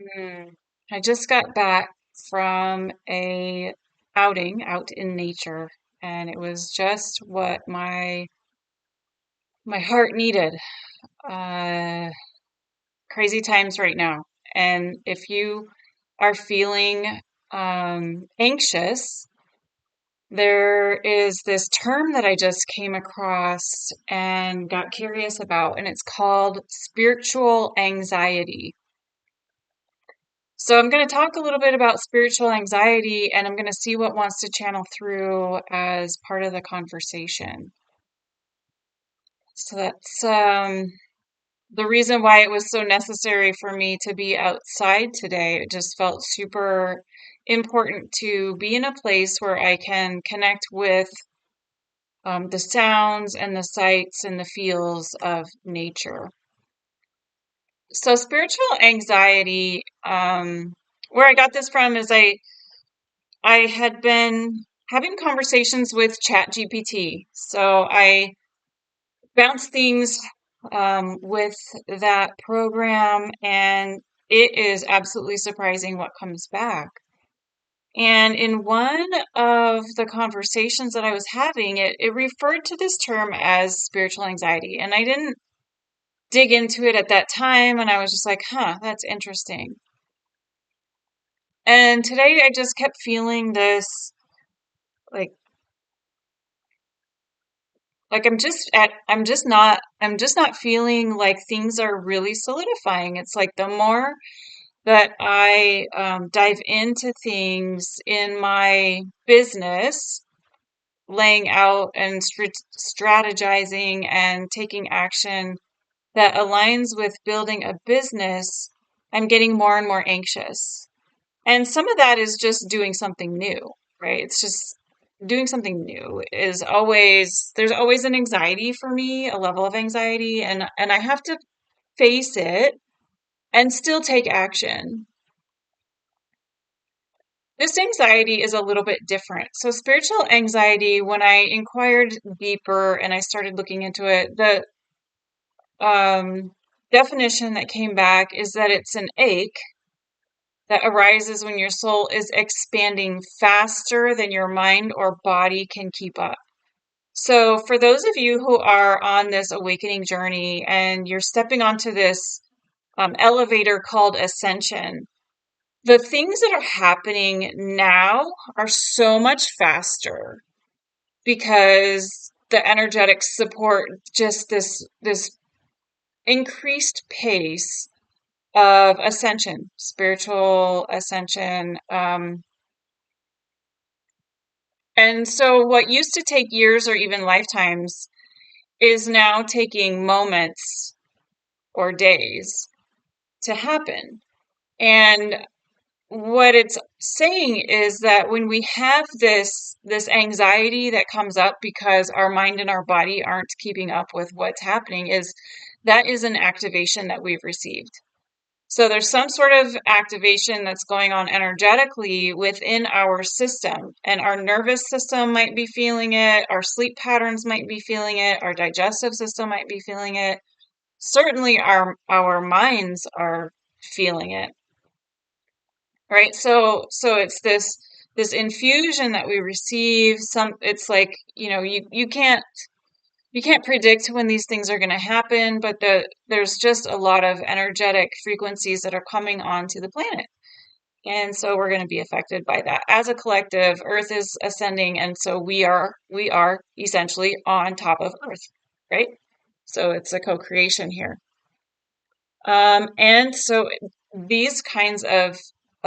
Mm. I just got back from a outing out in nature, and it was just what my heart needed. Uh, Crazy times right now, and if you are feeling anxious, there is this term that I just came across and got curious about, and it's called spiritual anxiety. So I'm going to talk a little bit about spiritual anxiety and I'm going to see what wants to channel through as part of the conversation. So that's the reason why it was so necessary for me to be outside today. It just felt super important to be in a place where I can connect with the sounds and the sights and the feels of nature. So spiritual anxiety, where I got this from is I had been having conversations with ChatGPT. So I bounced things with that program, and it is absolutely surprising what comes back. And in one of the conversations that I was having, it referred to this term as spiritual anxiety. And I didn't dig into it at that time, and I was just like, huh, that's interesting. And today I just kept feeling this like I'm just not feeling like things are really solidifying. It's like the more that I dive into things in my business, laying out and strategizing and taking action that aligns with building a business, I'm getting more and more anxious. And some of that is just doing something new, right? It's just doing something new is always, there's always an anxiety for me, a level of anxiety, and I have to face it and still take action. This anxiety is a little bit different. So spiritual anxiety, when I inquired deeper and I started looking into it, the um, definition that came back is that it's an ache that arises when your soul is expanding faster than your mind or body can keep up. So, for those of you who are on this awakening journey and you're stepping onto this elevator called ascension, the things that are happening now are so much faster because the energetic support just this increased pace of ascension, spiritual ascension. And so, what used to take years or even lifetimes is now taking moments or days to happen. And what it's saying is that when we have this anxiety that comes up because our mind and our body aren't keeping up with what's happening, is that is an activation that we've received. So there's some sort of activation that's going on energetically within our system, and our nervous system might be feeling it, our sleep patterns might be feeling it, our digestive system might be feeling it. Certainly our minds are feeling it, right? So it's this infusion that we receive. Some it's like, you can't predict when these things are going to happen, but there's just a lot of energetic frequencies that are coming onto the planet. And so we're going to be affected by that. As a collective, Earth is ascending, and so we are essentially on top of Earth, right? So it's a co-creation here. And so these kinds of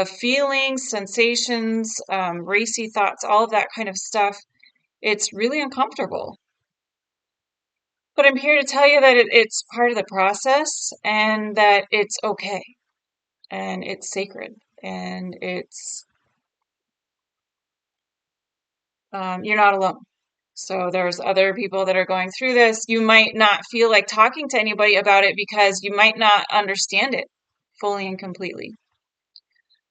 feelings, sensations, racy thoughts, all of that kind of stuff, it's really uncomfortable. But I'm here to tell you that it's part of the process and that it's okay and it's sacred and you're not alone. So there's other people that are going through this. You might not feel like talking to anybody about it because you might not understand it fully and completely.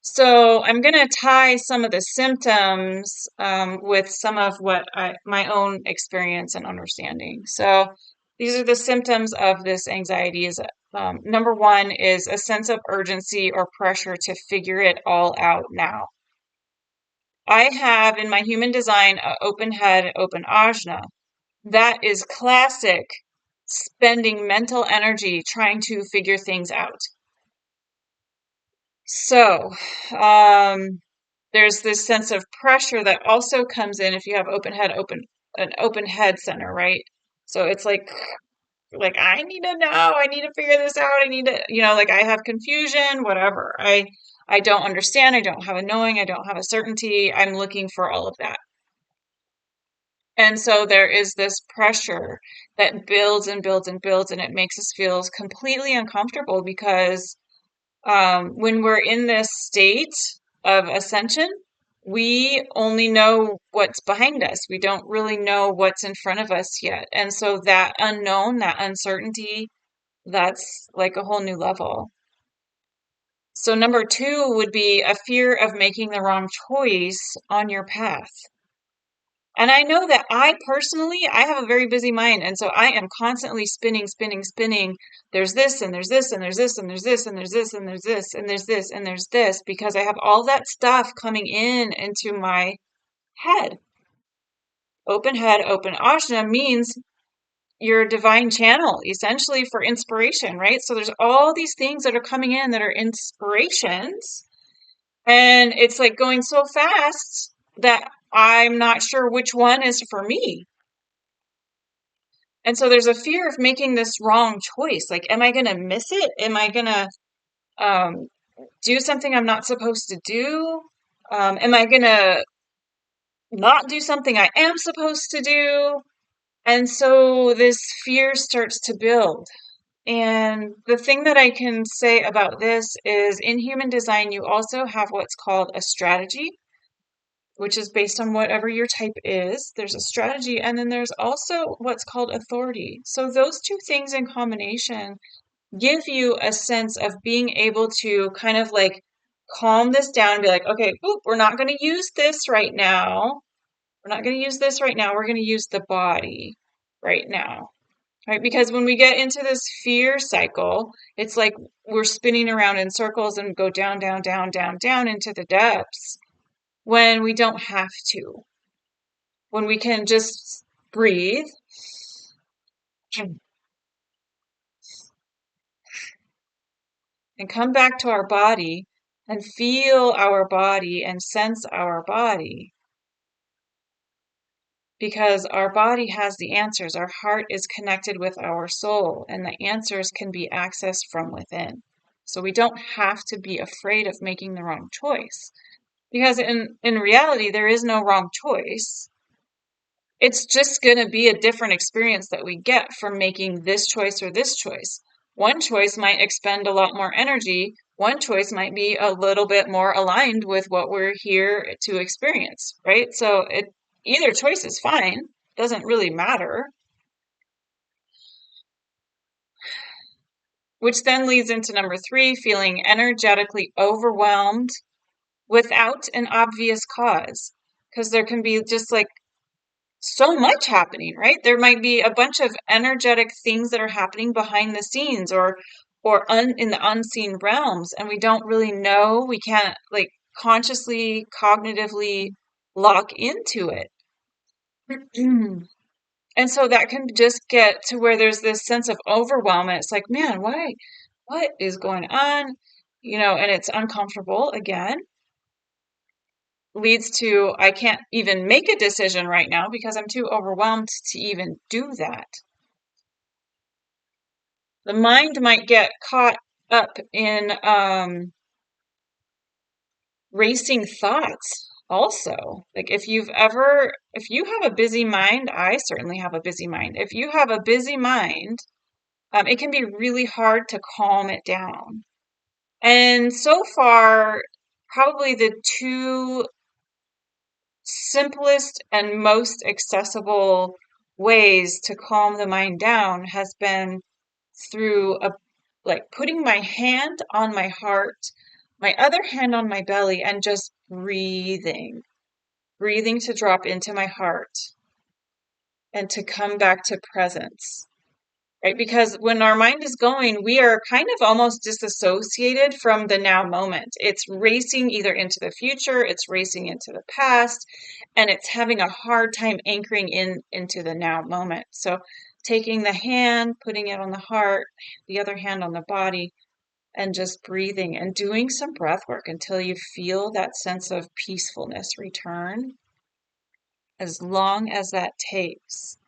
So I'm going to tie some of the symptoms with some of my own experience and understanding. So these are the symptoms of this anxiety. Is Number one is a sense of urgency or pressure to figure it all out now. I have in my human design a open head, open ajna. That is classic spending mental energy trying to figure things out. So, there's this sense of pressure that also comes in if you have an open head center, right? So it's like I need to know, I need to figure this out, I need to, like I have confusion, whatever. I don't understand, I don't have a knowing, I don't have a certainty. I'm looking for all of that. And so there is this pressure that builds and builds and builds, and it makes us feel completely uncomfortable because when we're in this state of ascension, we only know what's behind us. We don't really know what's in front of us yet. And so that unknown, that uncertainty, that's like a whole new level. So number two would be a fear of making the wrong choice on your path. And I know that I have a very busy mind. And so I am constantly spinning, spinning, spinning. There's this, and there's this, and there's this, and there's this, and there's this, and there's this, and there's this, and there's this, because I have all that stuff coming in into my head. Open head, open ajna means you're a divine channel, essentially for inspiration, right? So there's all these things that are coming in that are inspirations. And it's like going so fast that I'm not sure which one is for me. And so there's a fear of making this wrong choice. Like, am I going to miss it? Am I going to um, do something I'm not supposed to do? Am I going to not do something I am supposed to do? And so this fear starts to build. And the thing that I can say about this is in human design, you also have what's called a strategy, which is based on whatever your type is. There's a strategy, and then there's also what's called authority. So those two things in combination give you a sense of being able to kind of like calm this down and be like, okay, oop, we're not going to use this right now. We're not going to use this right now. We're going to use the body right now. Right? Because when we get into this fear cycle, it's like we're spinning around in circles and go down, down, down, down, down into the depths when we don't have to. When we can just breathe and come back to our body and feel our body and sense our body. Because our body has the answers. Our heart is connected with our soul, and the answers can be accessed from within. So we don't have to be afraid of making the wrong choice. Because in reality, there is no wrong choice. It's just going to be a different experience that we get from making this choice or this choice. One choice might expend a lot more energy. One choice might be a little bit more aligned with what we're here to experience, right? So either choice is fine. Doesn't really matter. Which then leads into number three, feeling energetically overwhelmed without an obvious cause. Because there can be just like so much happening, right? There might be a bunch of energetic things that are happening behind the scenes or in the unseen realms, and we don't really know. We can't like consciously, cognitively lock into it. And so that can just get to where there's this sense of overwhelm, and it's like, man, why? What is going on? And it's uncomfortable again. Leads to I can't even make a decision right now because I'm too overwhelmed to even do that. The mind might get caught up in racing thoughts also. Like if you have a busy mind, I certainly have a busy mind. If you have a busy mind, it can be really hard to calm it down. And so far, probably the two simplest and most accessible ways to calm the mind down has been through like putting my hand on my heart, my other hand on my belly, and just breathing to drop into my heart and to come back to presence right? Because when our mind is going, we are kind of almost disassociated from the now moment. It's racing either into the future, it's racing into the past, and it's having a hard time anchoring into the now moment. So taking the hand, putting it on the heart, the other hand on the body, and just breathing and doing some breath work until you feel that sense of peacefulness return, as long as that takes.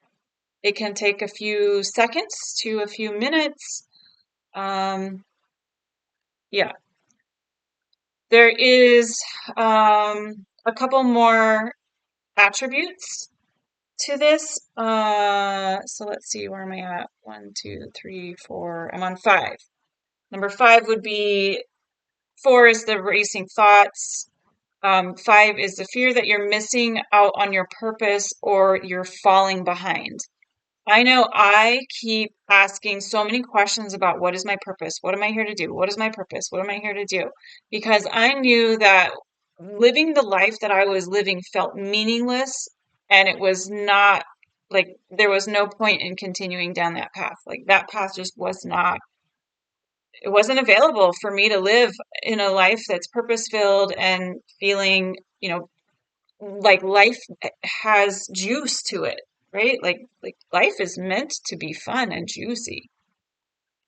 It can take a few seconds to a few minutes. Yeah, there is a couple more attributes to this. So let's see, where am I at? 1, 2, 3, 4. I'm on 5. Number 5 would be 4 is the racing thoughts. 5 is the fear that you're missing out on your purpose or you're falling behind. I know I keep asking so many questions about what is my purpose? What am I here to do? What is my purpose? What am I here to do? Because I knew that living the life that I was living felt meaningless, and it was not like there was no point in continuing down that path. Like that path just was not, it wasn't available for me to live in a life that's purpose filled and feeling, like life has juice to it, right? Like life is meant to be fun and juicy.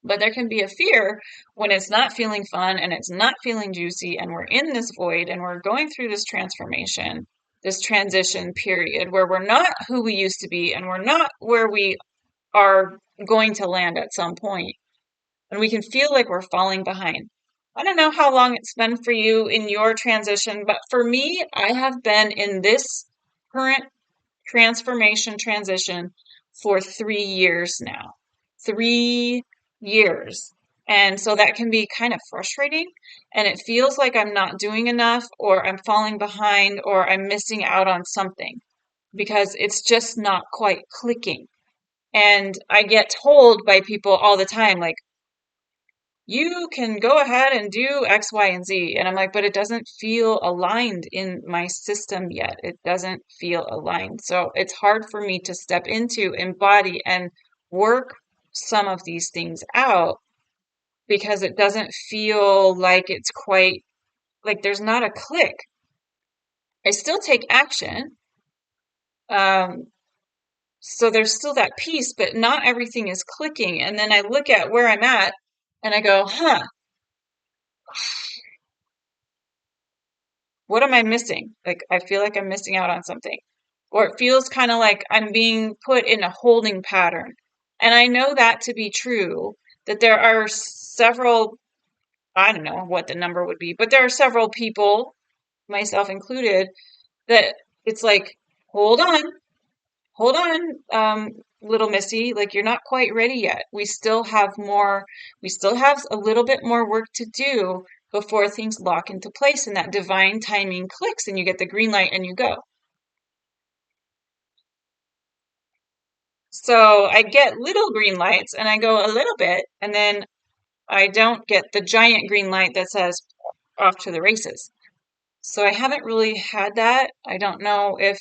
But there can be a fear when it's not feeling fun and it's not feeling juicy and we're in this void and we're going through this transformation, this transition period where we're not who we used to be and we're not where we are going to land at some point, and we can feel like we're falling behind. I don't know how long it's been for you in your transition, but for me, I have been in this current transformation transition for 3 years now. 3 years. And so that can be kind of frustrating. And it feels like I'm not doing enough, or I'm falling behind, or I'm missing out on something because it's just not quite clicking. And I get told by people all the time, like, you can go ahead and do X, Y, and Z. And I'm like, but it doesn't feel aligned in my system yet. It doesn't feel aligned. So it's hard for me to step into, embody, and work some of these things out because it doesn't feel like it's quite, like there's not a click. I still take action. Um, so there's still that piece, but not everything is clicking. And then I look at where I'm at and I go, huh, what am I missing? Like, I feel like I'm missing out on something. Or it feels kind of like I'm being put in a holding pattern. And I know that to be true, that there are several, I don't know what the number would be, but there are several people, myself included, that it's like, hold on, hold on, little Missy, like you're not quite ready yet. We still have a little bit more work to do before things lock into place and that divine timing clicks and you get the green light and you go. So I get little green lights and I go a little bit, and then I don't get the giant green light that says off to the races. So I haven't really had that. I don't know if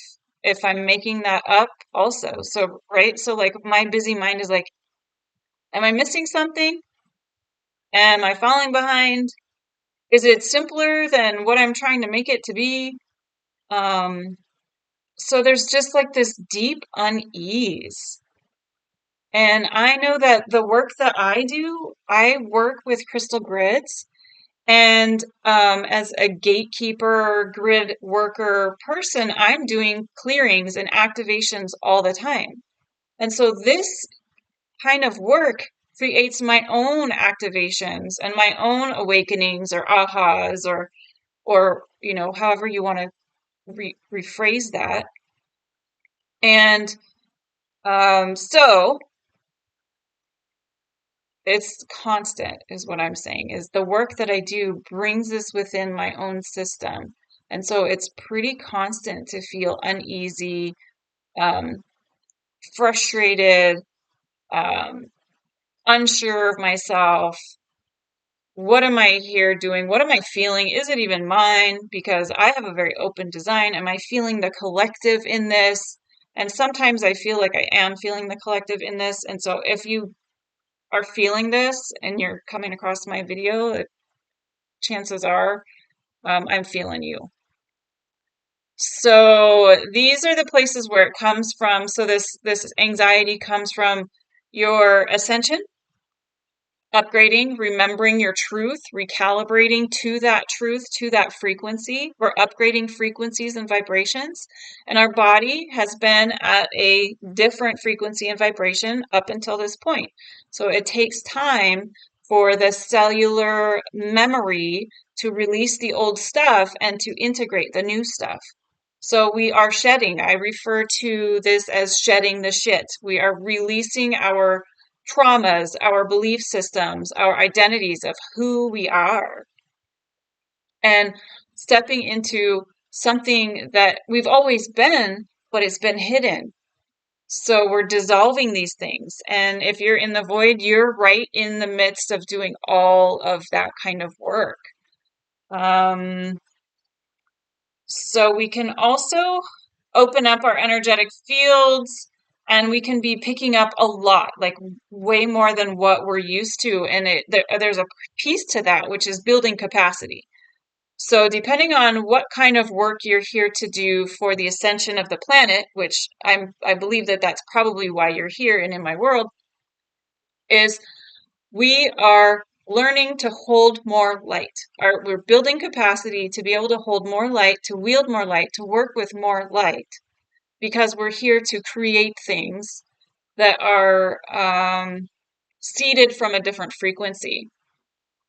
I'm making that up also. So, right? So like my busy mind is like, am I missing something? Am I falling behind? Is it simpler than what I'm trying to make it to be? Um, so there's just like this deep unease. And I know that the work that I do, I work with crystal grids. And as a gatekeeper, grid worker person, I'm doing clearings and activations all the time. And so this kind of work creates my own activations and my own awakenings or ahas or however you want to rephrase that. And so it's constant is what I'm saying, is the work that I do brings this within my own system. And so it's pretty constant to feel uneasy, um, frustrated, um, unsure of myself. What am I here doing? What am I feeling? Is it even mine? Because I have a very open design. Am I feeling the collective in this? And sometimes I feel like I am feeling the collective in this. And so if you are feeling this and you're coming across my video, chances are I'm feeling you. So these are the places where it comes from. So this anxiety comes from your ascension, upgrading, remembering your truth, recalibrating to that truth, to that frequency. We're upgrading frequencies and vibrations, and our body has been at a different frequency and vibration up until this point. So it takes time for the cellular memory to release the old stuff and to integrate the new stuff. So we are shedding. I refer to this as shedding the shit. We are releasing our traumas, our belief systems, our identities of who we are, and stepping into something that we've always been, but it's been hidden. So we're dissolving these things. And if you're in the void, you're right in the midst of doing all of that kind of work. So we can also open up our energetic fields, and we can be picking up a lot, like way more than what we're used to. And there's a piece to that, which is building capacity. So depending on what kind of work you're here to do for the ascension of the planet, which I believe that that's probably why you're here and in my world, is we are learning to hold more light. We're building capacity to be able to hold more light, to wield more light, to work with more light, because we're here to create things that are seeded from a different frequency.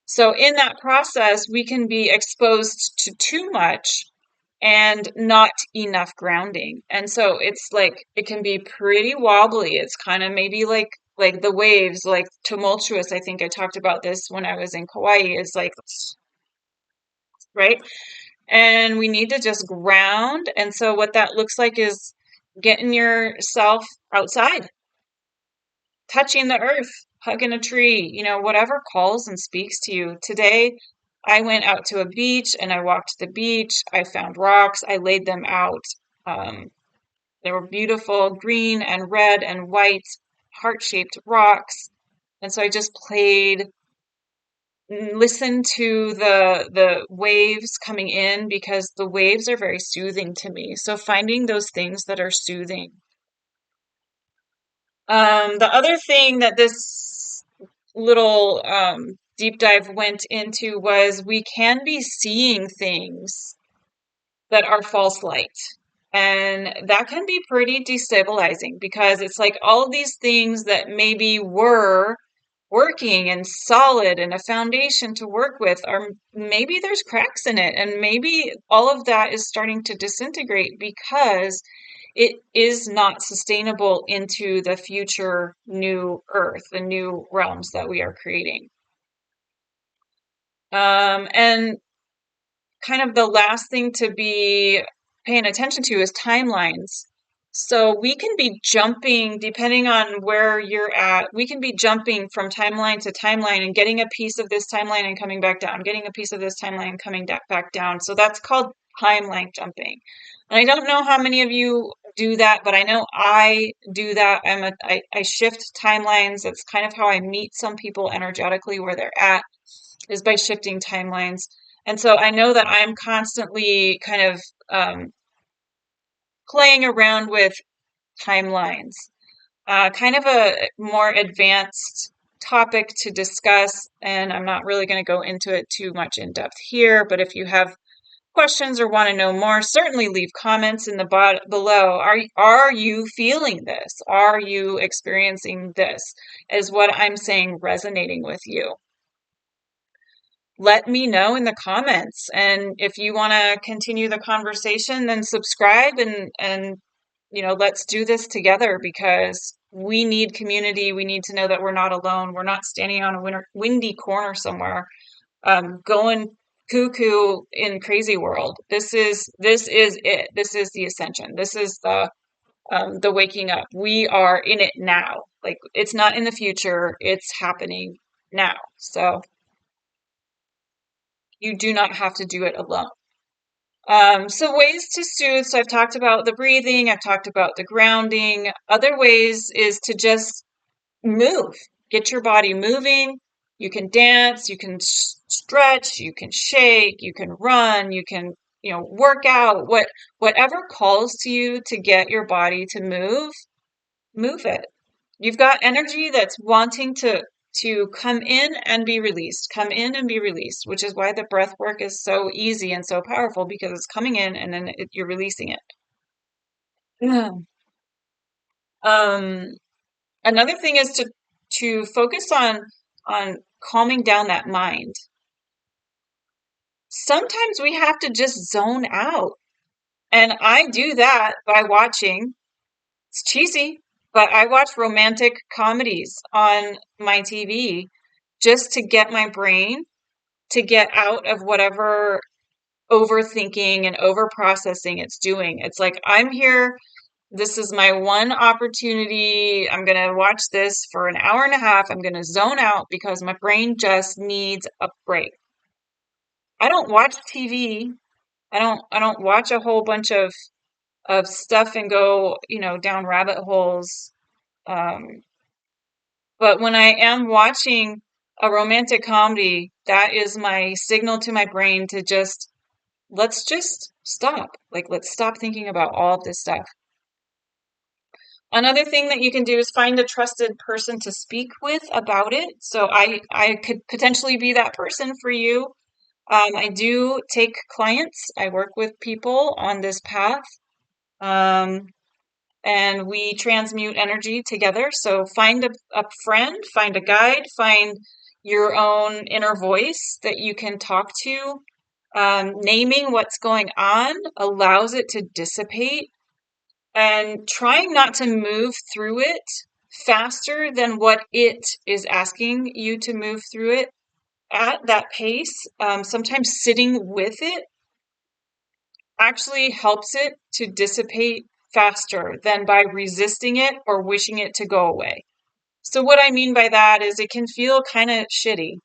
So in that process, we can be exposed to too much and not enough grounding. And so it's like it can be pretty wobbly. It's kind of maybe like the waves, like tumultuous. I think I talked about this when I was in Kauai. Is like, right? And we need to just ground. And so what that looks like is getting yourself outside, touching the earth, hugging a tree, whatever calls and speaks to you. Today, I went out to a beach and I walked the beach. I found rocks. I laid them out. Um, they were beautiful, green and red and white, heart-shaped rocks. And so I just played, listened to the waves coming in, because the waves are very soothing to me. So finding those things that are soothing. The other thing that this little deep dive went into was we can be seeing things that are false light. And that can be pretty destabilizing, because it's like all of these things that maybe were working and solid and a foundation to work with, are maybe there's cracks in it, and maybe all of that is starting to disintegrate because it is not sustainable into the future new earth, the new realms that we are creating. And kind of the last thing to be paying attention to is timelines. So we can be jumping, depending on where you're at, we can be jumping from timeline to timeline and getting a piece of this timeline and coming back down, getting a piece of this timeline and coming back down. So that's called timeline jumping. And I don't know how many of you do that, but I know I do that. I shift timelines. That's kind of how I meet some people energetically where they're at, is by shifting timelines. And so I know that I'm constantly kind of playing around with timelines. Kind of a more advanced topic to discuss, and I'm not really going to go into it too much in depth here, but if you have questions or want to know more, certainly leave comments in the below. Are you feeling this? Are you experiencing this? Is what I'm saying resonating with you? Let me know in the comments. And if you want to continue the conversation, then subscribe, and let's do this together, because we need community. We need to know that we're not alone. We're not standing on a windy corner somewhere, going cuckoo in crazy world. This is it. This is the ascension. This is the waking up. We are in it now. Like, it's not in the future. It's happening now. So you do not have to do it alone. So ways to soothe. So I've talked about the breathing. I've talked about the grounding. Other ways is to just move. get your body moving. You can dance, you can stretch, you can shake, you can run, you can, work out. Whatever calls to you to get your body to move it. You've got energy that's wanting to come in and be released, come in and be released, which is why the breath work is so easy and so powerful, because it's coming in and then you're releasing it. Yeah. Um, Another thing is to focus on calming down that mind. Sometimes we have to just zone out. And I do that by watching, it's cheesy, but I watch romantic comedies on my TV just to get my brain to get out of whatever overthinking and overprocessing it's doing. It's like, I'm here. This is my one opportunity. I'm going to watch this for an hour and a half. I'm going to zone out because my brain just needs a break. I don't watch TV. I don't watch a whole bunch of stuff and go, down rabbit holes. Um, but when I am watching a romantic comedy, that is my signal to my brain to let's just stop. Like, let's stop thinking about all of this stuff. Another thing that you can do is find a trusted person to speak with about it. So I could potentially be that person for you. I do take clients. I work with people on this path. Um, and we transmute energy together. So find a friend, find a guide, find your own inner voice that you can talk to. Naming what's going on allows it to dissipate, and trying not to move through it faster than what it is asking you to move through it at that pace. Sometimes sitting with it actually helps it to dissipate faster than by resisting it or wishing it to go away. So what I mean by that is it can feel kind of shitty,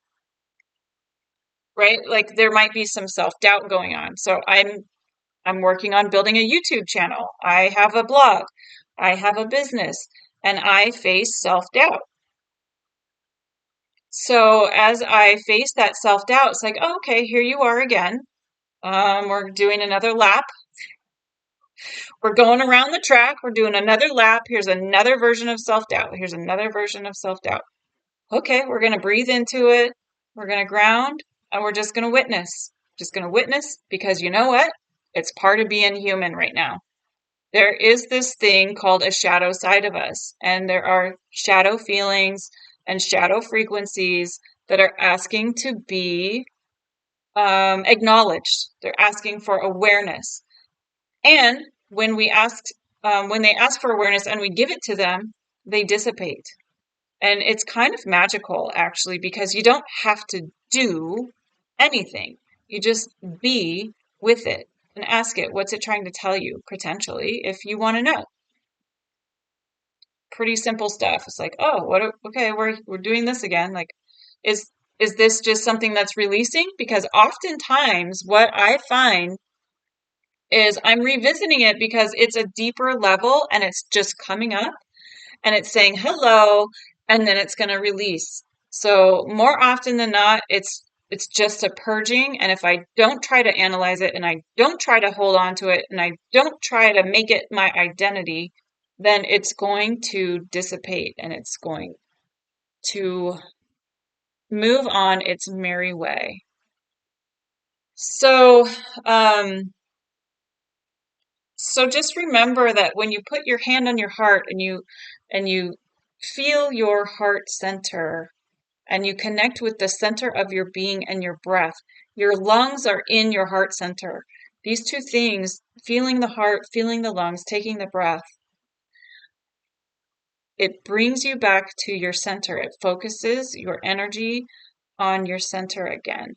right? Like there might be some self-doubt going on. So I'm working on building a YouTube channel. I have a blog. I have a business, and I face self-doubt. So as I face that self-doubt, it's like, oh, okay, here you are again. We're doing another lap. We're going around the track. We're doing another lap. Here's another version of self-doubt. Here's another version of self-doubt. Okay, we're going to breathe into it. We're going to ground, and we're just going to witness. Just going to witness, because you know what? It's part of being human right now. There is this thing called a shadow side of us, and there are shadow feelings and shadow frequencies that are asking to be acknowledged. They're asking for awareness. And when they ask for awareness and we give it to them, they dissipate. And it's kind of magical, actually, because you don't have to do anything. You just be with it and ask it, what's it trying to tell you, potentially, if you want to know. Pretty simple stuff. It's like, oh, okay, we're doing this again. Like, is is this just something that's releasing? Because oftentimes what I find is I'm revisiting it because it's a deeper level and it's just coming up and it's saying hello, and then it's going to release. So more often than not, it's just a purging. And if I don't try to analyze it and I don't try to hold on to it and I don't try to make it my identity, then it's going to dissipate and it's going to move on its merry way. So, so just remember that when you put your hand on your heart and you feel your heart center and you connect with the center of your being and your breath, your lungs are in your heart center. These two things, feeling the heart, feeling the lungs, taking the breath, it brings you back to your center. It focuses your energy on your center again.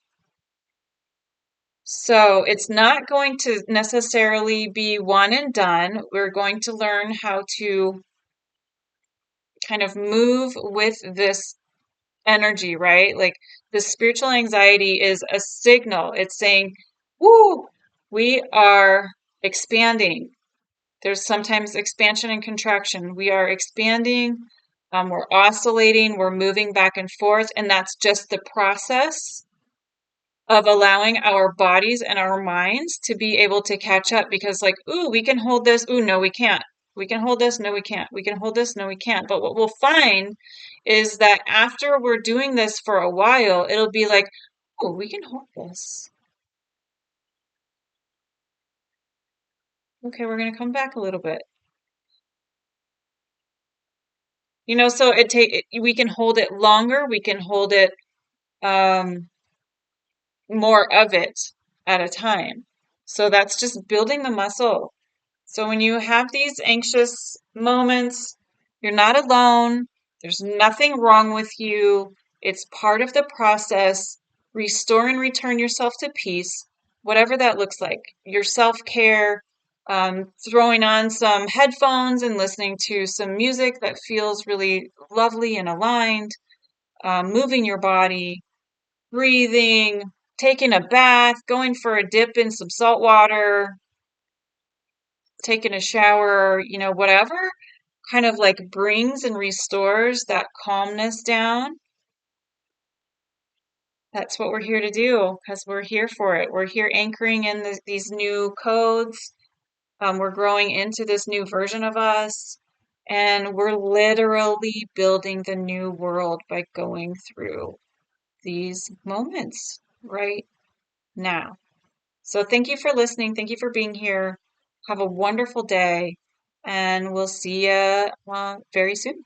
So it's not going to necessarily be one and done. We're going to learn how to kind of move with this energy, right? Like the spiritual anxiety is a signal. It's saying, woo, we are expanding. There's sometimes expansion and contraction. We are expanding. We're oscillating, we're moving back and forth, and that's just the process of allowing our bodies and our minds to be able to catch up because, like, ooh, we can hold this. Ooh, no, we can't. We can hold this. No, we can't. We can hold this. No, we can't. But what we'll find is that after we're doing this for a while, it'll be like, oh, we can hold this. Okay, we're going to come back a little bit. So we can hold it longer, we can hold it um more of it at a time. So that's just building the muscle. So when you have these anxious moments, you're not alone. There's nothing wrong with you. It's part of the process. Restore and return yourself to peace, whatever that looks like. Your self-care, throwing on some headphones and listening to some music that feels really lovely and aligned, moving your body, breathing, taking a bath, going for a dip in some salt water, taking a shower, whatever kind of like brings and restores that calmness down. That's what we're here to do because we're here for it. We're here anchoring in these new codes. We're growing into this new version of us. And we're literally building the new world by going through these moments right now. So thank you for listening. Thank you for being here. Have a wonderful day, and we'll see you very soon.